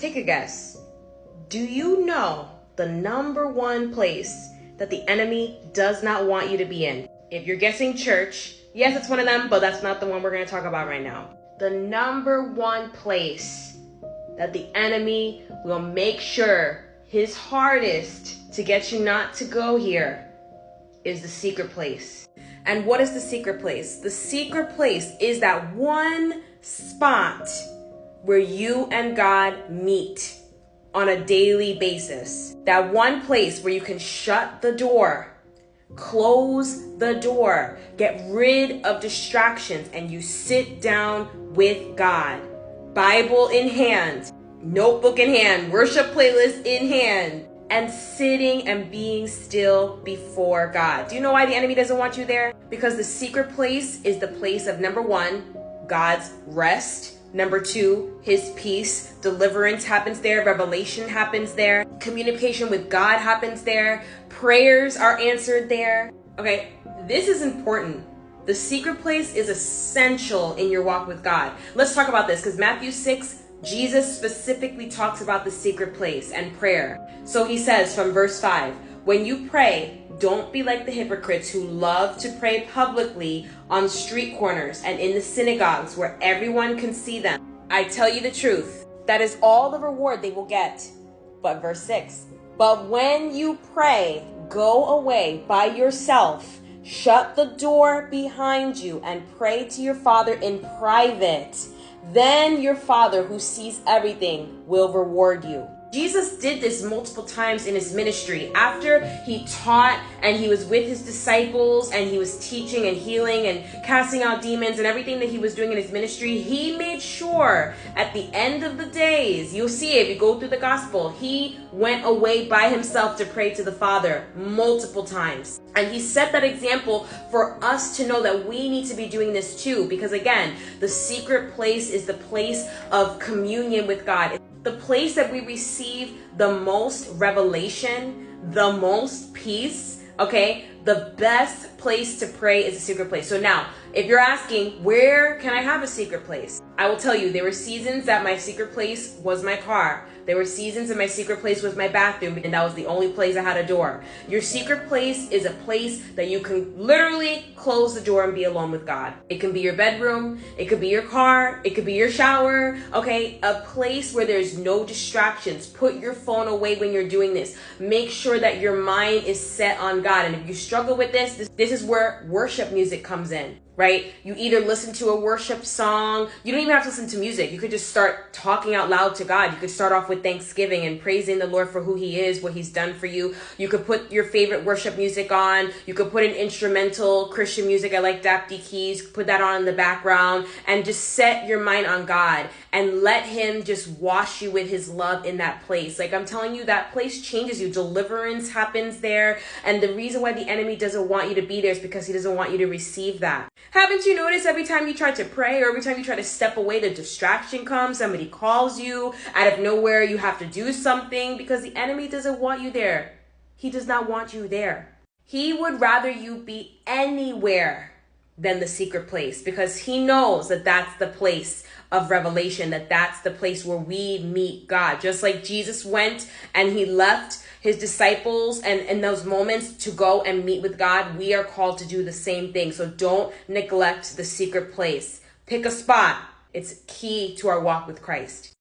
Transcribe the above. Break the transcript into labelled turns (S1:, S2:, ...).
S1: Take a guess. Do you know the number one place that the enemy does not want you to be in? If you're guessing church, yes, it's one of them, but that's not the one we're going to talk about right now. The number one place that the enemy will make sure his hardest to get you not to go here is the secret place. And what is the secret place? The secret place is that one spot where you and God meet on a daily basis. That one place where you can shut the door, close the door, get rid of distractions, and you sit down with God. Bible in hand, notebook in hand, worship playlist in hand, and sitting and being still before God. Do you know why the enemy doesn't want you there? Because the secret place is the place of, number one, God's rest. Number two, his peace. Deliverance happens there. Revelation happens there. Communication with God happens there. Prayers are answered there. Okay, this is important. The secret place is essential in your walk with God. Let's talk about this, because Matthew 6, Jesus specifically talks about the secret place and prayer. So he says from verse 5, when you pray, don't be like the hypocrites who love to pray publicly on street corners and in the synagogues where everyone can see them. I tell you the truth, that is all the reward they will get. But verse 6, but when you pray, go away by yourself, shut the door behind you, and pray to your Father in private. Then your Father who sees everything will reward you. Jesus did this multiple times in his ministry. After he taught and he was with his disciples and he was teaching and healing and casting out demons and everything that he was doing in his ministry, he made sure at the end of the days, you'll see it if you go through the gospel, he went away by himself to pray to the Father multiple times. And he set that example for us to know that we need to be doing this too. Because again, the secret place is the place of communion with God. The place that we receive the most revelation, the most peace, okay? The best place to pray is a secret place. So now, if you're asking, where can I have a secret place? I will tell you, there were seasons that my secret place was my car. There were seasons that my secret place was my bathroom, and that was the only place I had a door. Your secret place is a place that you can literally close the door and be alone with God. It can be your bedroom, it could be your car, it could be your shower, okay? A place where there's no distractions. Put your phone away when you're doing this. Make sure that your mind is set on God. And if you struggle with this is where worship music comes in. Right? You either listen to a worship song. You don't even have to listen to music. You could just start talking out loud to God. You could start off with thanksgiving and praising the Lord for who he is, what he's done for you. You could put your favorite worship music on. You could put an instrumental Christian music. I like Dapty Keys. Put that on in the background and just set your mind on God and let him just wash you with his love in that place. Like I'm telling you, that place changes you. Deliverance happens there. And the reason why the enemy doesn't want you to be there is because he doesn't want you to receive that. Haven't you noticed every time you try to pray or every time you try to step away, the distraction comes, somebody calls you, out of nowhere you have to do something, because the enemy doesn't want you there. He does not want you there. He would rather you be anywhere than the secret place, because he knows that that's the place of revelation, that that's the place where we meet God. Just like Jesus went and he left his disciples and in those moments to go and meet with God, we are called to do the same thing. So don't neglect the secret place. Pick a spot. It's key to our walk with Christ.